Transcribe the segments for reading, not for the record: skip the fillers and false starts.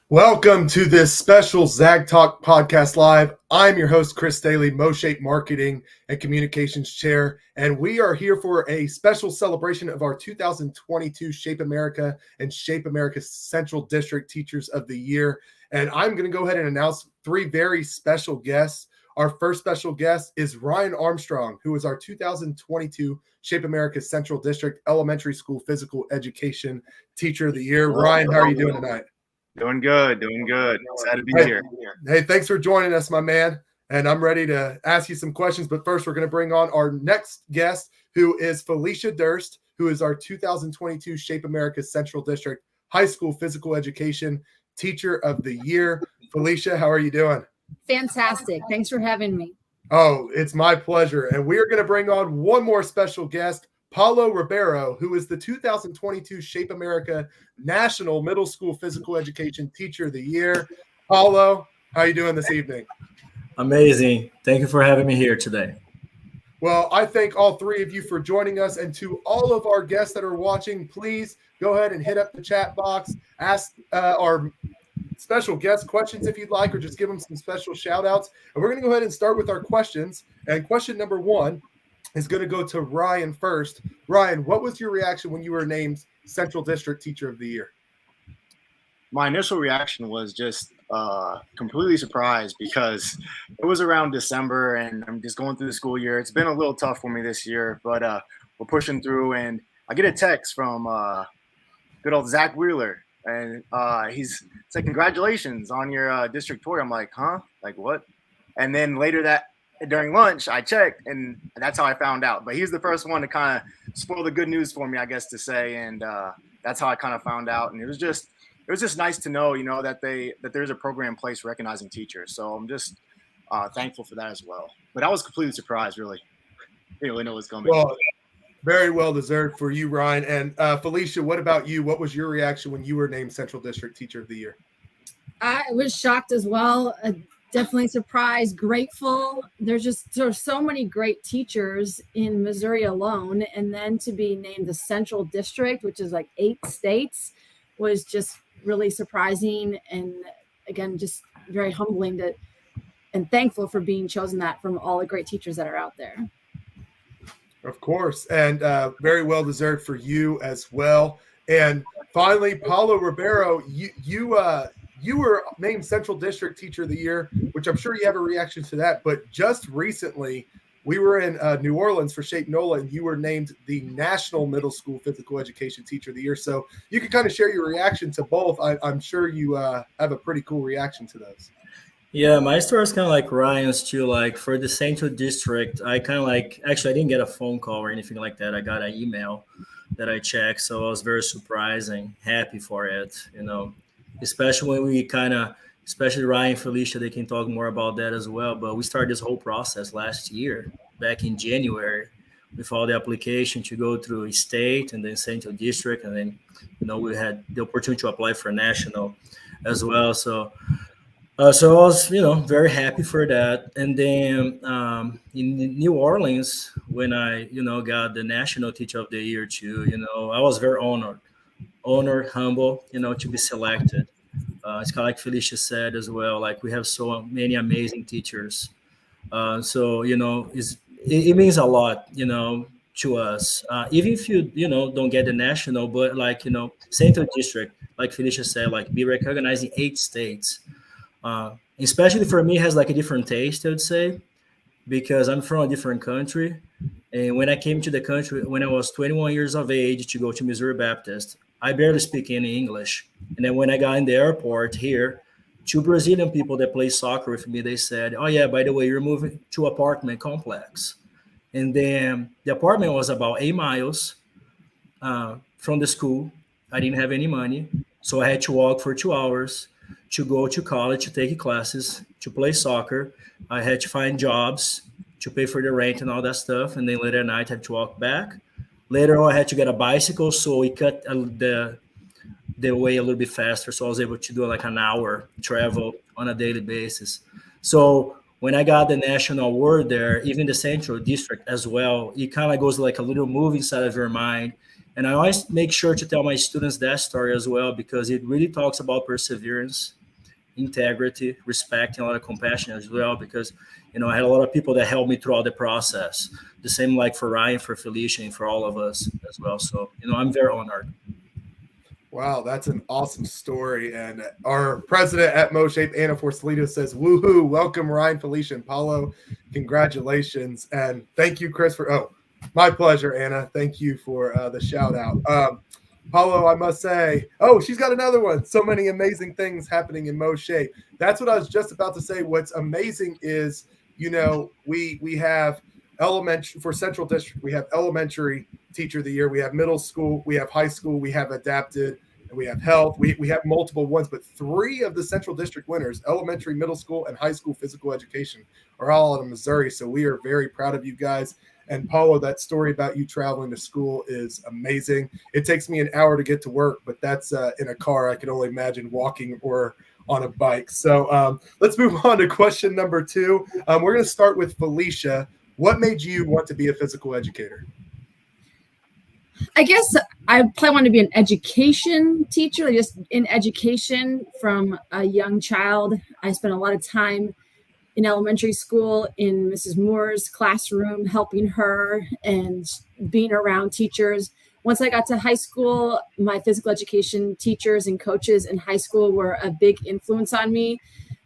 Welcome to this special Zag Talk podcast live. I'm your host, Chris Stehle, MOSHAPE Marketing and Communications Chair, and we are here for a special celebration of our 2022 Shape America and Shape America Central District Teachers of the Year. And I'm going to go ahead and announce three very special guests. Our first special guest is Ryan Armstrong, who is our 2022 Shape America Central District Elementary School Physical Education Teacher of the Year. Ryan, how are you doing tonight? Doing good. Excited to be here. Hey, thanks for joining us, my man. And I'm ready to ask you some questions. But first, we're going to bring on our next guest, who is Felicia Durst, who is our 2022 Shape America Central District High School Physical Education Teacher of the Year. Felicia, how are you doing? Fantastic. Thanks for having me. Oh, it's my pleasure. And we are going to bring on one more special guest, Paulo Ribeiro, who is the 2022 Shape America National Middle School Physical Education Teacher of the Year. Paulo, how are you doing this evening? Amazing. Thank you for having me here today. Well, I thank all three of you for joining us. And to all of our guests that are watching, please go ahead and hit up the chat box, ask our special guest questions if you'd like, or just give them some special shout outs. And we're going to go ahead and start with our questions. And question number one is going to go to Ryan first. Ryan, what was your reaction when you were named Central District Teacher of the Year? My initial reaction was just completely surprised because it was around December and I'm just going through the school year. It's been a little tough for me this year, but we're pushing through. And I get a text from good old Zach Wheeler, and he's like, "Congratulations on your district tour." I'm like, "Huh? Like what?" And then later during lunch, I checked, and that's how I found out. But he's the first one to kind of spoil the good news for me, I guess to say, and that's how I kind of found out. And it was just nice to know, that there's a program in place recognizing teachers. So I'm just thankful for that as well. But I was completely surprised, really. Didn't really know what was coming. Well, very well deserved for you, Ryan. And Felicia, what about you? What was your reaction when you were named Central District Teacher of the Year? I was shocked as well. Definitely surprised, grateful. There's so many great teachers in Missouri alone. And then to be named the Central District, which is like 8 states, was just really surprising. And again, just very humbling and thankful for being chosen that from all the great teachers that are out there. Of course. And very well deserved for you as well. And finally, Paulo Ribeiro, you were named Central District Teacher of the Year, which I'm sure you have a reaction to that. But just recently, we were in New Orleans for Shape NOLA, and you were named the National Middle School Physical Education Teacher of the Year. So you can kind of share your reaction to both. I'm sure you have a pretty cool reaction to those. Yeah, my story is kind of like Ryan's too. Like for the Central District, I kind of actually, I didn't get a phone call or anything like that. I got an email that I checked. So I was very surprised and happy for it, especially when especially Ryan and Felicia, they can talk more about that as well. But we started this whole process last year, back in January, with all the application to go through a state and then Central District. And then, we had the opportunity to apply for national as well. So I was, very happy for that. And then in New Orleans, when I, got the National Teacher of the Year too, I was very honored, humble, to be selected. It's kind of like Felicia said as well, like we have so many amazing teachers. It means a lot, to us, even if you, don't get the national, but Central District, like Felicia said, like be recognized in 8 states. Especially for me, has like a different taste, I would say, because I'm from a different country. And when I came to the country, when I was 21 years of age to go to Missouri Baptist, I barely speak any English. And then when I got in the airport here, 2 Brazilian people that play soccer with me, they said, "Oh yeah, by the way, you're moving to apartment complex." And then the apartment was about 8 miles from the school. I didn't have any money. So I had to walk for 2 hours to go to college, to take classes, to play soccer. I had to find jobs to pay for the rent and all that stuff. And then later at night, I had to walk back. Later on, I had to get a bicycle, so we cut the way a little bit faster. So I was able to do like an hour travel on a daily basis. So when I got the national award there, even the Central District as well, it kind of goes like a little movie inside of your mind. And I always make sure to tell my students that story as well, because it really talks about perseverance. integrity, respect, and a lot of compassion as well, because, I had a lot of people that helped me throughout the process. The same like for Ryan, for Felicia, and for all of us as well. So, I'm very honored. Wow, that's an awesome story. And our president at MOSHAPE, Anna Forcelito, says, woohoo, welcome Ryan, Felicia, and Paulo. Congratulations. And thank you, Chris, for, my pleasure, Anna. Thank you for the shout out. Paulo, I must say, she's got another one. So many amazing things happening in MOSHAPE. That's what I was just about to say. What's amazing is, we have elementary for Central District. We have elementary teacher of the year. We have middle school. We have high school. We have adapted. And we have health. We have multiple ones, but 3 of the Central District winners, elementary, middle school, and high school physical education, are all out of Missouri. So we are very proud of you guys. And Paulo, that story about you traveling to school is amazing. It takes me an hour to get to work, but that's in a car. I can only imagine walking or on a bike. So let's move on to question number 2. We're going to start with Felicia. What made you want to be a physical educator? I guess I probably want to be an education teacher, just in education from a young child. I spent a lot of time in elementary school in Mrs. Moore's classroom, helping her and being around teachers. Once I got to high school, my physical education teachers and coaches in high school were a big influence on me.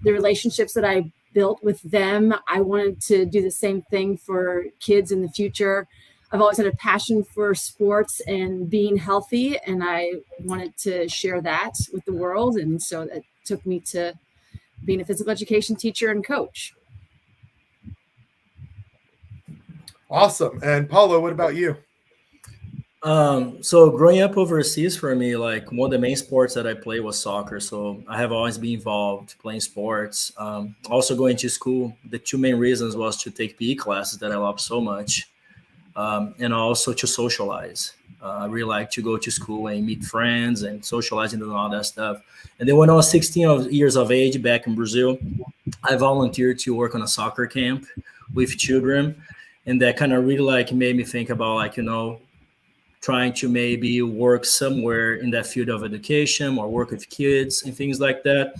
The relationships that I built with them, I wanted to do the same thing for kids in the future. I've always had a passion for sports and being healthy, and I wanted to share that with the world. And so that took me to being a physical education teacher and coach. Awesome. And Paulo, what about you? So growing up overseas for me, like one of the main sports that I played was soccer. So I have always been involved playing sports. Also going to school, the 2 main reasons was to take PE classes that I love so much. And also to socialize. I really like to go to school and meet friends and socialize and doing all that stuff. And then when I was 16 years of age back in Brazil, I volunteered to work on a soccer camp with children. And that kind of really made me think about trying to maybe work somewhere in that field of education or work with kids and things like that.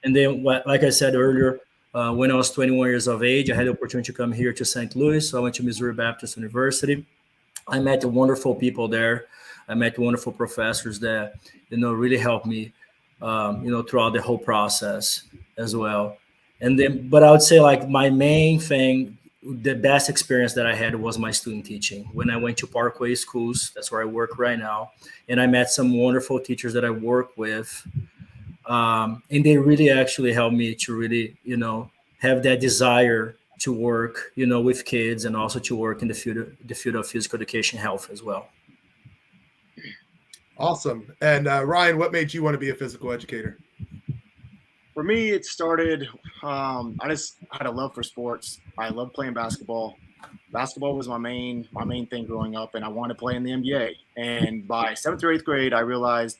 And then, like I said earlier, when I was 21 years of age, I had the opportunity to come here to St. Louis. So I went to Missouri Baptist University. I met wonderful people there. I met wonderful professors that, really helped me, throughout the whole process as well. And then, but I would say my main thing, the best experience that I had was my student teaching. When I went to Parkway Schools, that's where I work right now. And I met some wonderful teachers that I work with. And they really actually helped me to really, have that desire to work, with kids and also to work in the field of physical education health as well. Awesome. And Ryan, what made you want to be a physical educator? For me, it started, I just had a love for sports. I love playing basketball. Basketball was my main thing growing up, and I wanted to play in the NBA. And by 7th or 8th grade, I realized,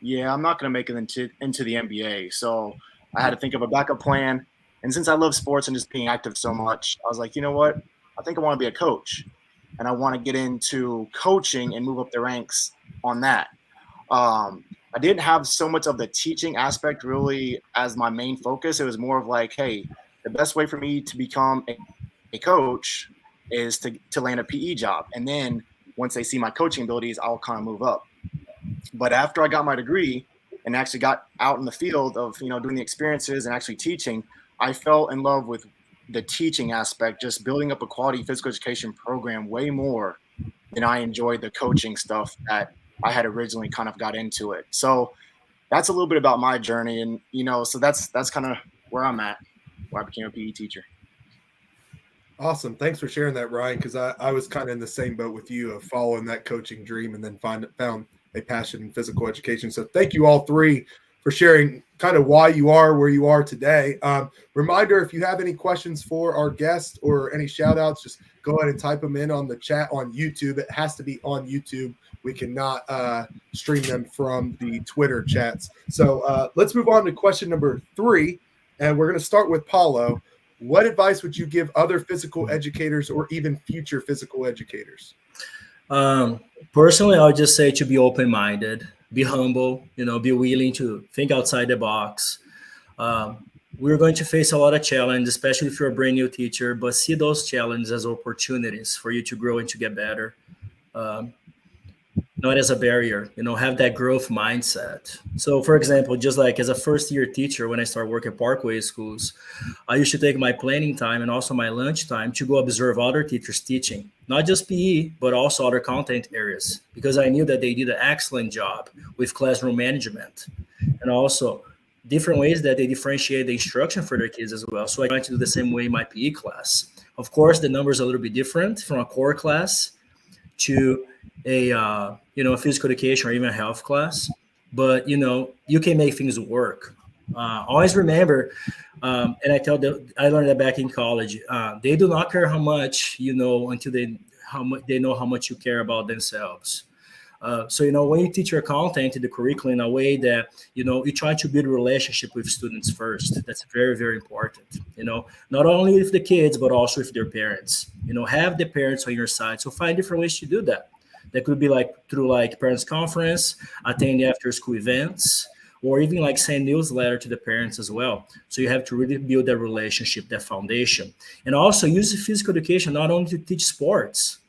I'm not going to make it into the NBA. So I had to think of a backup plan. And since I love sports and just being active so much, I was like, you know what? I think I want to be a coach. And I want to get into coaching and move up the ranks on that. I didn't have so much of the teaching aspect really as my main focus. It was more of like, hey, the best way for me to become a coach is to land a PE job. And then once they see my coaching abilities, I'll kind of move up. But after I got my degree and actually got out in the field of, doing the experiences and actually teaching, I fell in love with the teaching aspect, just building up a quality physical education program way more than I enjoyed the coaching stuff that I had originally kind of got into it. So that's a little bit about my journey. And, so that's kind of where I'm at, where I became a PE teacher. Awesome. Thanks for sharing that, Ryan, because I was kind of in the same boat with you of following that coaching dream and then found a passion in physical education. So thank you all 3 for sharing kind of why you are where you are today. Reminder, if you have any questions for our guest or any shout outs, just go ahead and type them in on the chat on YouTube. It has to be on YouTube. We cannot stream them from the Twitter chats. So let's move on to question number 3. And we're going to start with Paulo. What advice would you give other physical educators or even future physical educators? Personally, I would just say to be open-minded, be humble, be willing to think outside the box. We're going to face a lot of challenges, especially if you're a brand new teacher, but see those challenges as opportunities for you to grow and to get better. Not as a barrier, have that growth mindset. So for example, just like as a first year teacher, when I started working at Parkway schools, I used to take my planning time and also my lunch time to go observe other teachers teaching, not just PE, but also other content areas, because I knew that they did an excellent job with classroom management and also different ways that they differentiate the instruction for their kids as well. So I tried to do the same way in my PE class. Of course, the numbers are a little bit different from a core class to a physical education or even a health class, but you can make things work. Always remember, and I learned that back in college. They do not care how much you know until they know how much you care about themselves. So when you teach your content in the curriculum in a way that you try to build a relationship with students first. That's very, very important. Not only with the kids but also with their parents. Have the parents on your side. So find different ways to do that. That could be like through like parents conference, attend after school events, or even like send newsletter to the parents as well. So you have to really build that relationship, that foundation, and also use physical education not only to teach sports,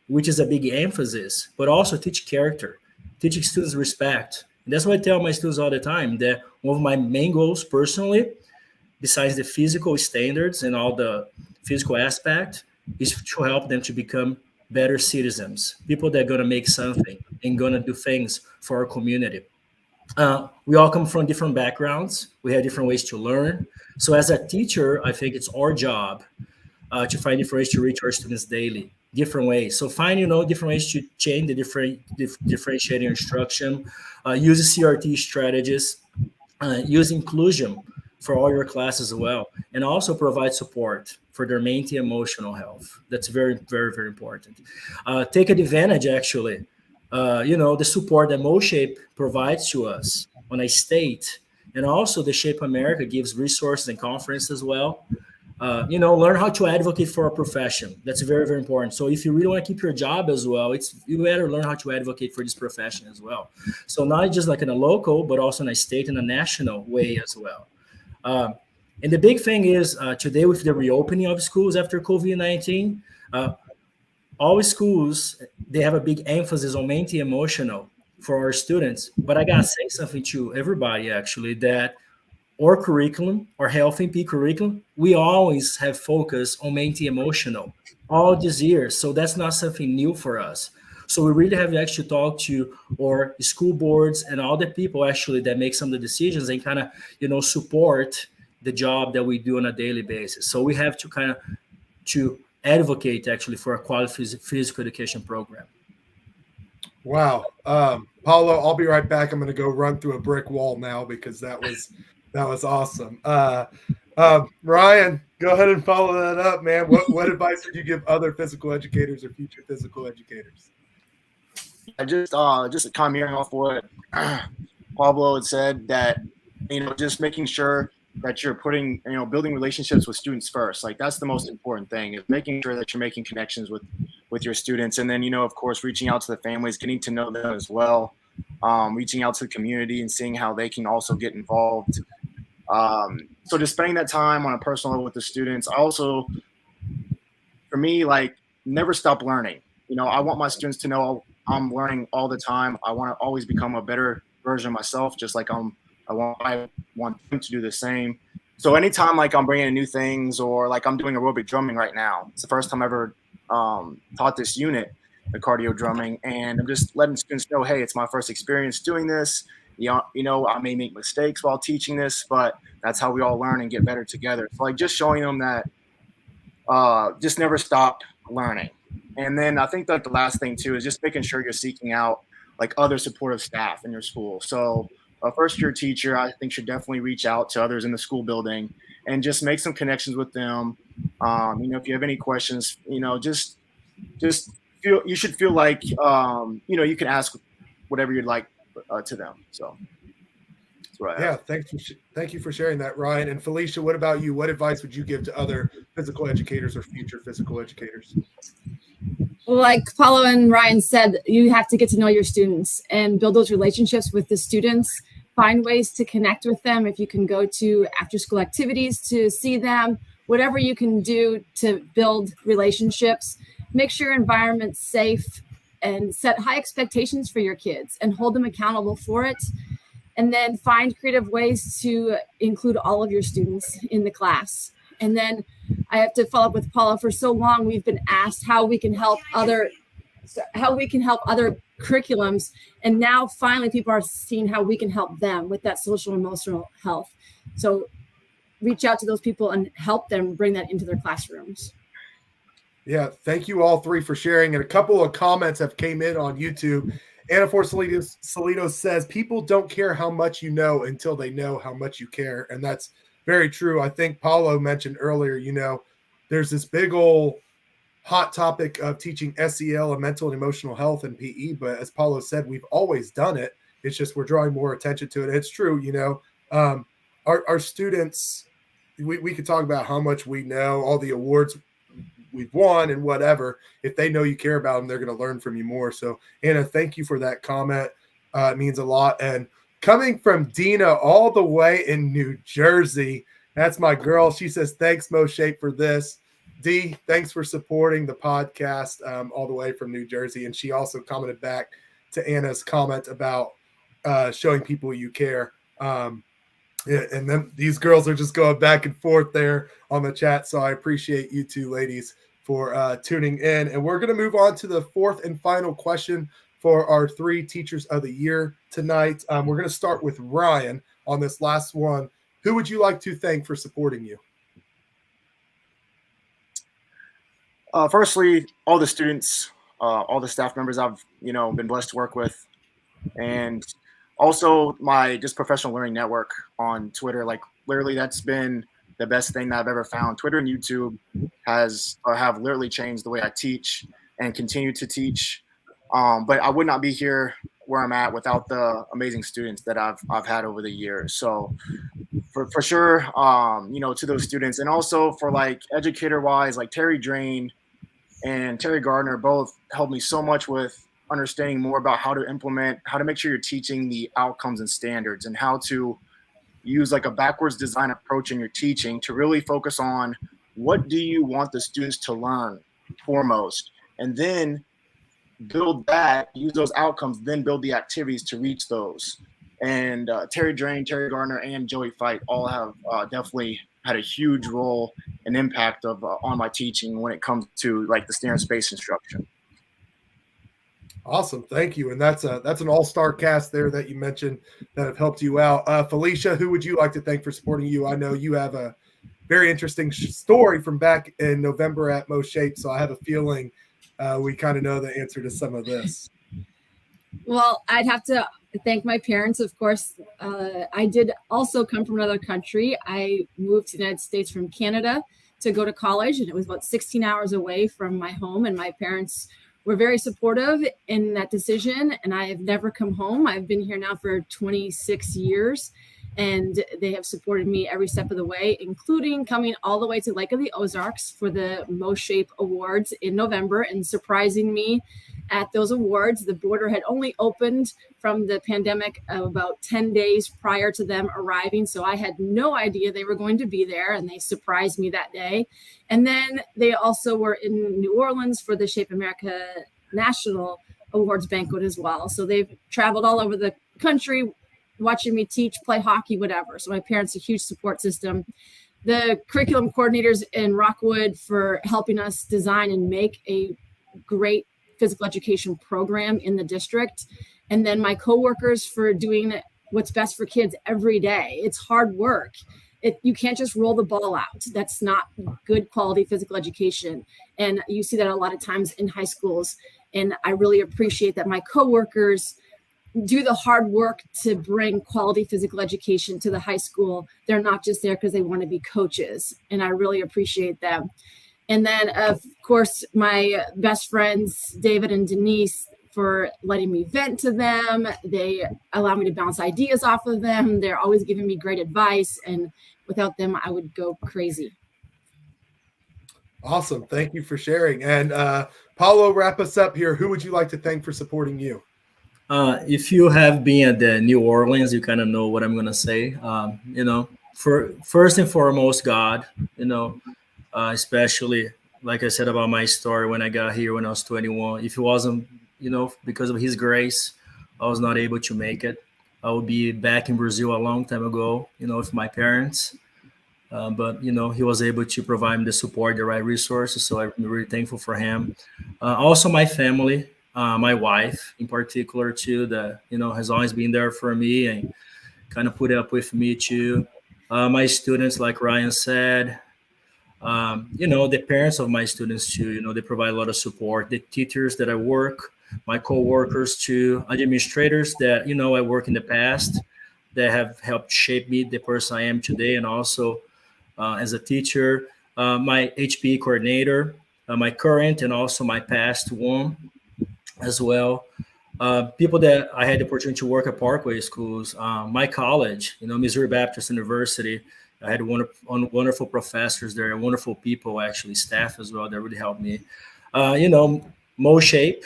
which is a big emphasis, but also teach character, teaching students respect. And that's what I tell my students all the time, that one of my main goals personally, besides the physical standards and all the physical aspect, is to help them to become better citizens, people that are going to make something and going to do things for our community. We all come from different backgrounds. We have different ways to learn. So as a teacher, I think it's our job to find different ways to reach our students daily, different ways. So find, different ways to change the differentiating instruction, use CRT strategies, use inclusion for all your classes as well, and also provide support for their mental and emotional health. That's very, very, very important. Take advantage, actually, the support that MOSHAPE provides to us on a state, and also the Shape America gives resources and conference as well. Learn how to advocate for a profession. That's very, very important. So if you really want to keep your job as well, you better learn how to advocate for this profession as well. So not just like in a local, but also in a state and a national way as well. And the big thing is today with the reopening of schools after COVID-19, all schools, they have a big emphasis on mental and emotional for our students. But I got to say something to everybody, actually, that our curriculum, our health and PE curriculum, we always have focus on mental and emotional all these years. So that's not something new for us. So we really have to actually talk to our school boards and all the people actually that make some of the decisions and kind of, support the job that we do on a daily basis. So we have to kind of to advocate actually for a quality physical education program. Wow. Paulo, I'll be right back. I'm going to go run through a brick wall now because that was awesome. Ryan, go ahead and follow that up, man. What advice would you give other physical educators or future physical educators? I just kind of mirroring off what Pablo had said, that just making sure that you're putting building relationships with students first. Like that's the most important thing, is making sure that you're making connections with your students, and then of course reaching out to the families, getting to know them as well, reaching out to the community and seeing how they can also get involved. So just spending that time on a personal level with the students. Also, for me, like never stop learning. I want my students to know I'm learning all the time. I want to always become a better version of myself, just like I want them to do the same. So anytime like I'm bringing in new things, or like I'm doing aerobic drumming right now, it's the first time I ever taught this unit, the cardio drumming, and I'm just letting students know, hey, it's my first experience doing this. I may make mistakes while teaching this, but that's how we all learn and get better together. So like just showing them that just never stop learning. And then I think that the last thing too is just making sure you're seeking out like other supportive staff in your school. So a first year teacher, I think, should definitely reach out to others in the school building and just make some connections with them. If you have any questions, just feel, you should feel like, you can ask whatever you'd like to them. So that's what I have. Thank you for sharing that, Ryan. And Felicia, what about you? What advice would you give to other physical educators or future physical educators? Well, like Paulo and Ryan said, you have to get to know your students and build those relationships with the students find ways to connect with them. If you can go to after school activities to see them, whatever you can do to build relationships, make sure your environment's safe, and set high expectations for your kids and hold them accountable for it. And then find creative ways to include all of your students in the class. And then I have to follow up with Paula. For so long, we've been asked how we can help other curriculums. And now finally people are seeing how we can help them with that social and emotional health. So reach out to those people and help them bring that into their classrooms. Yeah, thank you all three for sharing. And a couple of comments have came in on YouTube. Anna Salido says, people don't care how much you know until they know how much you care. And that's very true. I think Paulo mentioned earlier, there's this big old hot topic of teaching SEL and mental and emotional health in PE. But as Paulo said, we've always done it. It's just we're drawing more attention to it. It's true, our students, we could talk about how much we know, all the awards we've won and whatever. If they know you care about them, they're going to learn from you more. So Anna, thank you for that comment. It means a lot. And coming from Dina all the way in New Jersey, that's my girl. She says, thanks MOSHAPE for this. D, thanks for supporting the podcast all the way from New Jersey. And she also commented back to Anna's comment about showing people you care. And then these girls are just going back and forth there on the chat. So I appreciate you two ladies for tuning in. And we're going to move on to the fourth and final question for our 3 Teachers of the Year tonight. We're going to start with Ryan on this last one. Who would you like to thank for supporting you? Firstly, all the students, all the staff members I've, been blessed to work with. And also my just professional learning network on Twitter. Like literally that's been the best thing that I've ever found. Twitter and YouTube have literally changed the way I teach and continue to teach. But I would not be here where I'm at without the amazing students that I've had over the years. So for sure, to those students, and also for like educator wise, like Terry Drain and Terry Gardner both helped me so much with understanding more about how to implement, how to make sure you're teaching the outcomes and standards, and how to use like a backwards design approach in your teaching to really focus on what do you want the students to learn foremost, and then build that, use those outcomes, then build the activities to reach those. And Terry Drain, Terry Gardner, and Joey Fight all have definitely had a huge role and impact on my teaching when it comes to like the standards-based instruction. Awesome. Thank you. And that's an all-star cast there that you mentioned that have helped you out. Felicia, who would you like to thank for supporting you? I know you have a very interesting story from back in November at MOSHAPE, so I have a feeling we kind of know the answer to some of this. Well, I'd have to thank my parents, of course. I did also come from another country. I moved to the United States from Canada to go to college, and it was about 16 hours away from my home, and my parents were very supportive in that decision, and I have never come home. I've been here now for 26 years, and they have supported me every step of the way, including coming all the way to Lake of the Ozarks for the MOSHAPE Awards in November and surprising me at those awards. The border had only opened from the pandemic about 10 days prior to them arriving, so I had no idea they were going to be there, and they surprised me that day. And then they also were in New Orleans for the Shape America National Awards banquet as well. So they've traveled all over the country watching me teach, play hockey, whatever. So my parents are a huge support system. The curriculum coordinators in Rockwood for helping us design and make a great physical education program in the district. And then my coworkers for doing what's best for kids every day. It's hard work. You can't just roll the ball out. That's not good quality physical education. And you see that a lot of times in high schools. And I really appreciate that my coworkers do the hard work to bring quality physical education to the high school. They're not just there because they want to be coaches. And I really appreciate them. And then, of course, my best friends, David and Denise, for letting me vent to them. They allow me to bounce ideas off of them. They're always giving me great advice. And without them, I would go crazy. Awesome. Thank you for sharing. And Paulo, wrap us up here. Who would you like to thank for supporting you? If you have been at the New Orleans, you kind of know what I'm gonna say. For first and foremost, God. Especially like I said about my story when I got here when I was 21. If it wasn't, because of His grace, I was not able to make it. I would be back in Brazil a long time ago, with my parents. But He was able to provide me the support, the right resources. So I'm really thankful for Him. Also, my family, my wife in particular too, that has always been there for me and kind of put up with me too. My students, like Ryan said, the parents of my students too, they provide a lot of support. The teachers that I work, my co-workers too, administrators that I work in the past that have helped shape me the person I am today, and also as a teacher, my HPE coordinator, my current and also my past one as well. People that I had the opportunity to work at Parkway schools, my college, Missouri Baptist University. I had wonderful professors there, wonderful people, actually, staff as well, that really helped me. MOSHAPE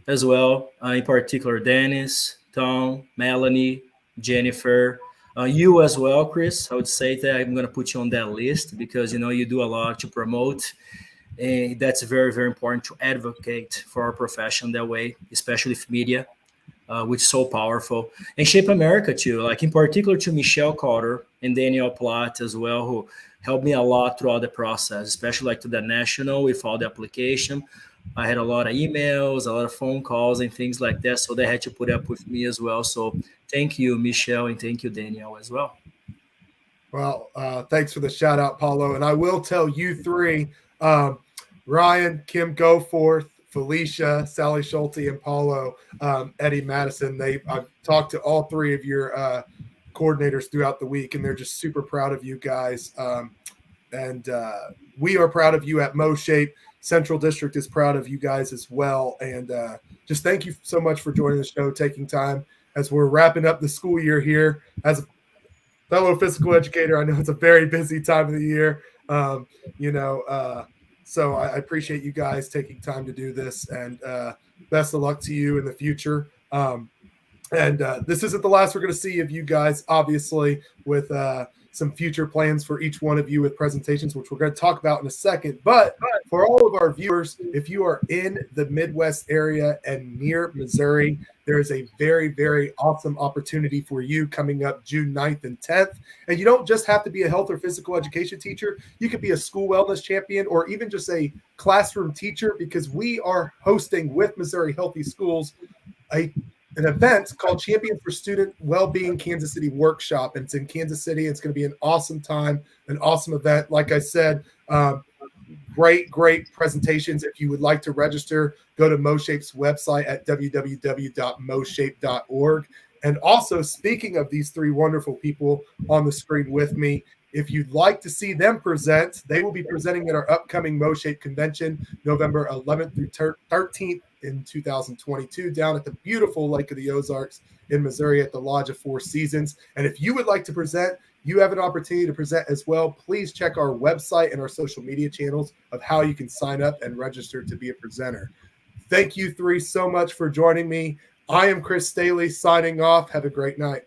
as well, in particular, Dennis, Tom, Melanie, Jennifer, you as well, Chris. I would say that I'm going to put you on that list because, you do a lot to promote. And that's very, very important to advocate for our profession that way, especially with media, which is so powerful. And Shape America too, like in particular to Michelle Carter and Daniel Platt as well, who helped me a lot throughout the process, especially like to the national with all the application. I had a lot of emails, a lot of phone calls and things like that. So they had to put up with me as well. So thank you, Michelle, and thank you, Daniel, as well. Well, thanks for the shout out, Paulo. And I will tell you three, Ryan, Kim Goforth, Felicia, Sally Schulte, and Paulo, Eddie Madison. I've talked to all three of your coordinators throughout the week, and they're just super proud of you guys. And we are proud of you at MOSHAPE. Central District is proud of you guys as well. And just thank you so much for joining the show, taking time as we're wrapping up the school year here. As a fellow physical educator, I know it's a very busy time of the year. So I appreciate you guys taking time to do this, and best of luck to you in the future. And this isn't the last we're going to see of you guys, obviously, with some future plans for each one of you with presentations, which we're going to talk about in a second. But for all of our viewers, if you are in the Midwest area and near Missouri, there is a very, very awesome opportunity for you coming up June 9th and 10th. And you don't just have to be a health or physical education teacher. You could be a school wellness champion or even just a classroom teacher, because we are hosting with Missouri Healthy Schools an event called Champions for Student Wellbeing Kansas City Workshop. And it's in Kansas City. It's going to be an awesome time, an awesome event. Like I said, great presentations. If you would like to register, go to MOSHAPE's website at www.moshape.org. And also, speaking of these three wonderful people on the screen with me, if you'd like to see them present, they will be presenting at our upcoming MOSHAPE convention, November 11th through 13th in 2022, down at the beautiful Lake of the Ozarks in Missouri at the Lodge of Four Seasons. And if you would like to present, you have an opportunity to present as well. Please check our website and our social media channels of how you can sign up and register to be a presenter. Thank you three so much for joining me. I am Chris Stehle signing off. Have a great night.